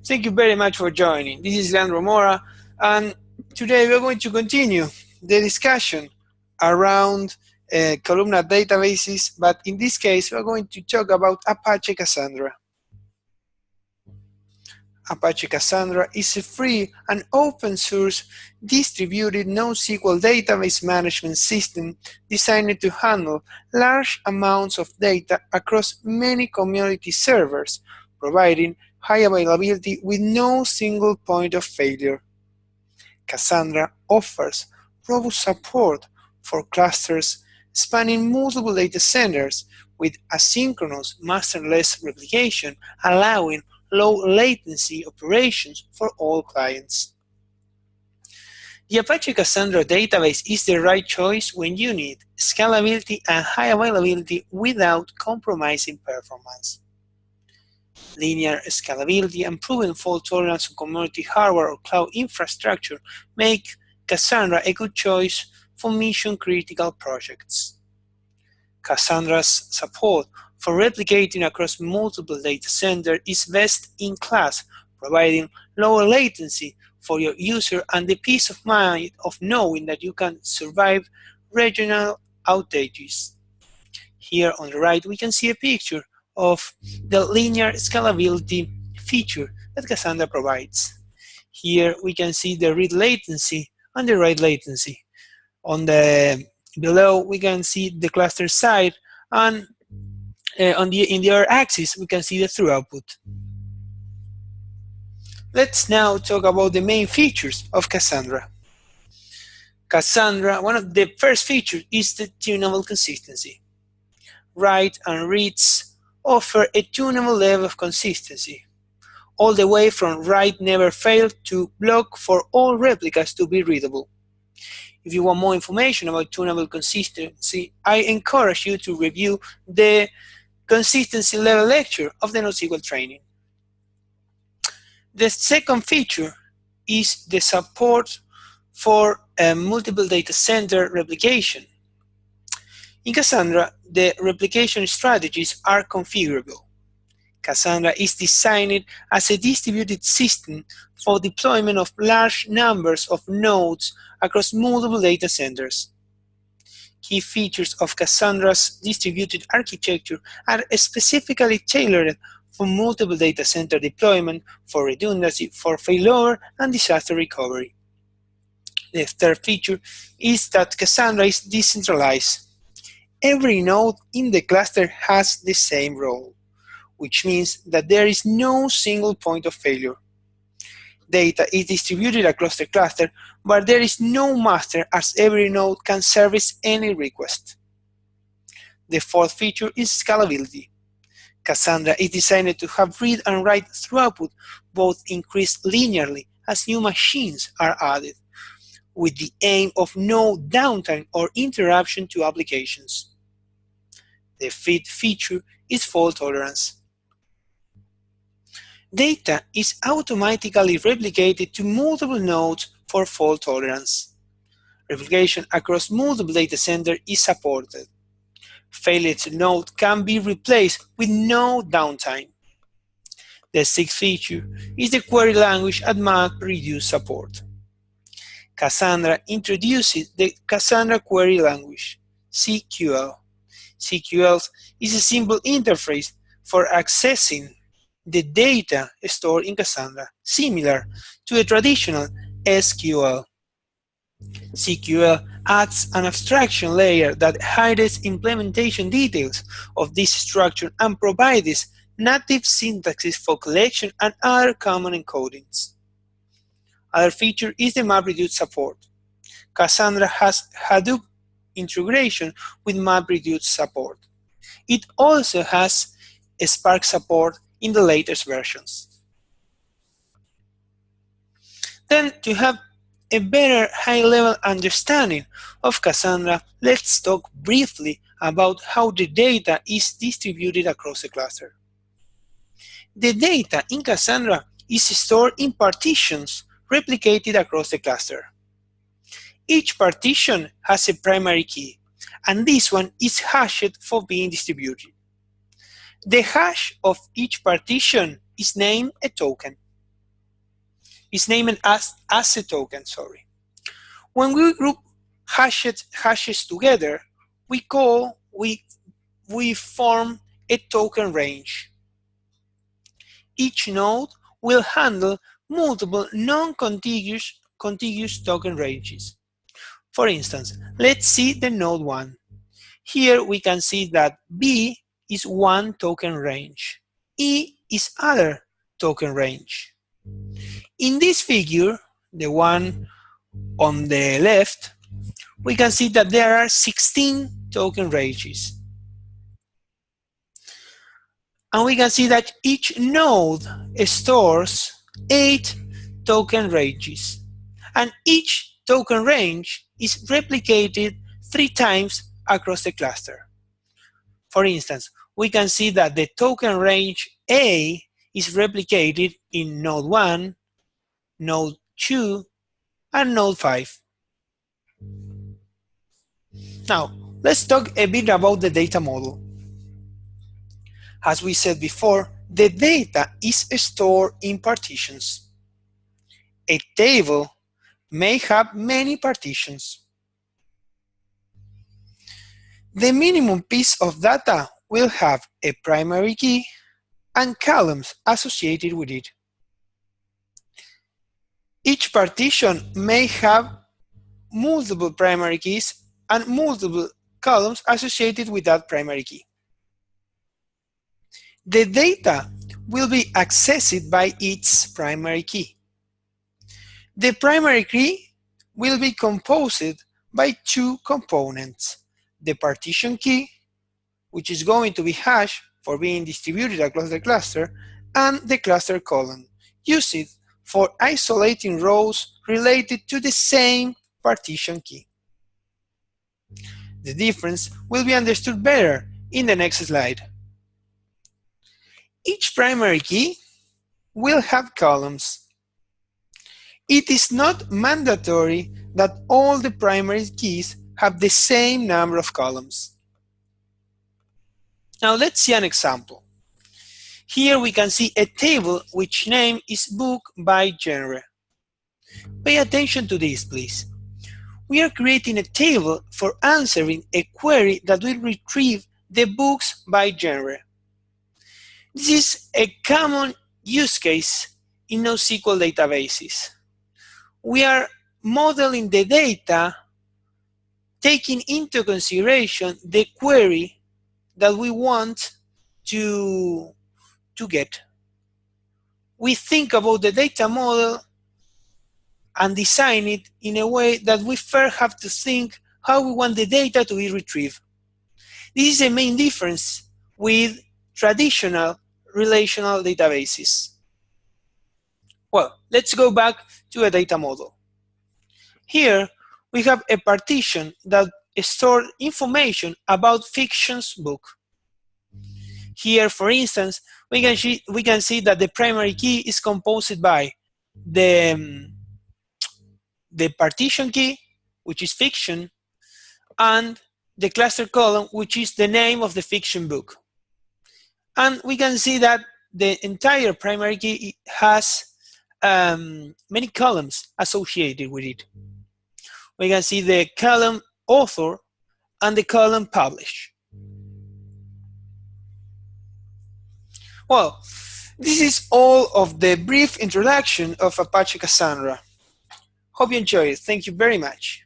Thank you very much for joining. This is Leandro Mora, and today we're going to continue the discussion around columnar databases, but in this case, we're going to talk about Apache Cassandra. Apache Cassandra is a free and open source distributed NoSQL database management system designed to handle large amounts of data across many community servers, providing high availability with no single point of failure. Cassandra offers robust support for clusters spanning multiple data centers with asynchronous masterless replication, allowing low latency operations for all clients. The Apache Cassandra database is the right choice when you need scalability and high availability without compromising performance. Linear scalability and proven fault tolerance on community hardware or cloud infrastructure make Cassandra a good choice for mission-critical projects. Cassandra's support for replicating across multiple data centers is best in class, providing lower latency for your user and the peace of mind of knowing that you can survive regional outages. Here on the right, we can see a picture of the linear scalability feature that Cassandra provides. Here we can see the read latency and the write latency. On the below, we can see the cluster side, and in the other axis, we can see the through output. Let's now talk about the main features of Cassandra. Cassandra, one of the first features is the tunable consistency. Write and reads offer a tunable level of consistency, all the way from write never fail to block for all replicas to be readable. If you want more information about tunable consistency, I encourage you to review the consistency level lecture of the NoSQL training. The second feature is the support for multiple data center replication. In Cassandra, the replication strategies are configurable. Cassandra is designed as a distributed system for deployment of large numbers of nodes across multiple data centers. Key features of Cassandra's distributed architecture are specifically tailored for multiple data center deployment, for redundancy, for failover, and disaster recovery. The third feature is that Cassandra is decentralized. Every node in the cluster has the same role, which means that there is no single point of failure. Data is distributed across the cluster, but there is no master, as every node can service any request. The fourth feature is scalability. Cassandra is designed to have read and write throughput both increase linearly as new machines are added, with the aim of no downtime or interruption to applications. The fifth feature is fault tolerance. Data is automatically replicated to multiple nodes for fault tolerance. Replication across multiple data centers is supported. Failed node can be replaced with no downtime. The sixth feature is the query language and MapReduce support. Cassandra introduces the Cassandra Query Language, CQL. CQL is a simple interface for accessing the data stored in Cassandra, similar to a traditional SQL. CQL adds an abstraction layer that hides implementation details of this structure and provides native syntaxes for collection and other common encodings. Other feature is the MapReduce support. Cassandra has Hadoop integration with MapReduce support. It also has a Spark support in the latest versions. Then, to have a better high-level understanding of Cassandra, let's talk briefly about how the data is distributed across the cluster. The data in Cassandra is stored in partitions replicated across the cluster. Each partition has a primary key, and this one is hashed for being distributed. The hash of each partition is named a token. is named as a token, sorry. When we group hashes together, we form a token range. Each node will handle multiple non-contiguous token ranges. For instance, let's see the node 1. Here we can see that B is one token range. E is other token range. In this figure, the one on the left, we can see that there are 16 token ranges. And we can see that each node stores 8 token ranges. And each token range is replicated 3 times across the cluster. For instance, we can see that the token range A is replicated in node 1, node 2, and node 5. Now, let's talk a bit about the data model. As we said before, the data is stored in partitions. A table may have many partitions. The minimum piece of data will have a primary key and columns associated with it. Each partition may have multiple primary keys and multiple columns associated with that primary key. The data will be accessed by its primary key. The primary key will be composed by 2 components: the partition key, which is going to be hashed for being distributed across the cluster, and the cluster column, used for isolating rows related to the same partition key. The difference will be understood better in the next slide. Each primary key will have columns. It is not mandatory that all the primary keys have the same number of columns. Now let's see an example. Here we can see a table which name is book by genre. Pay attention to this, please. We are creating a table for answering a query that will retrieve the books by genre. This is a common use case in NoSQL databases. We are modeling the data taking into consideration the query that we want to get. We think about the data model and design it in a way that we first have to think how we want the data to be retrieved. This is the main difference with traditional relational databases. Well, let's go back to a data model. Here, we have a partition that stores information about fiction's book. Here, for instance, we can see that the primary key is composed by the partition key, which is fiction, and the cluster column, which is the name of the fiction book. And we can see that the entire primary key has many columns associated with it. We can see the column author and the column publish. Well, this is all of the brief introduction of Apache Cassandra. Hope you enjoyed it. Thank you very much.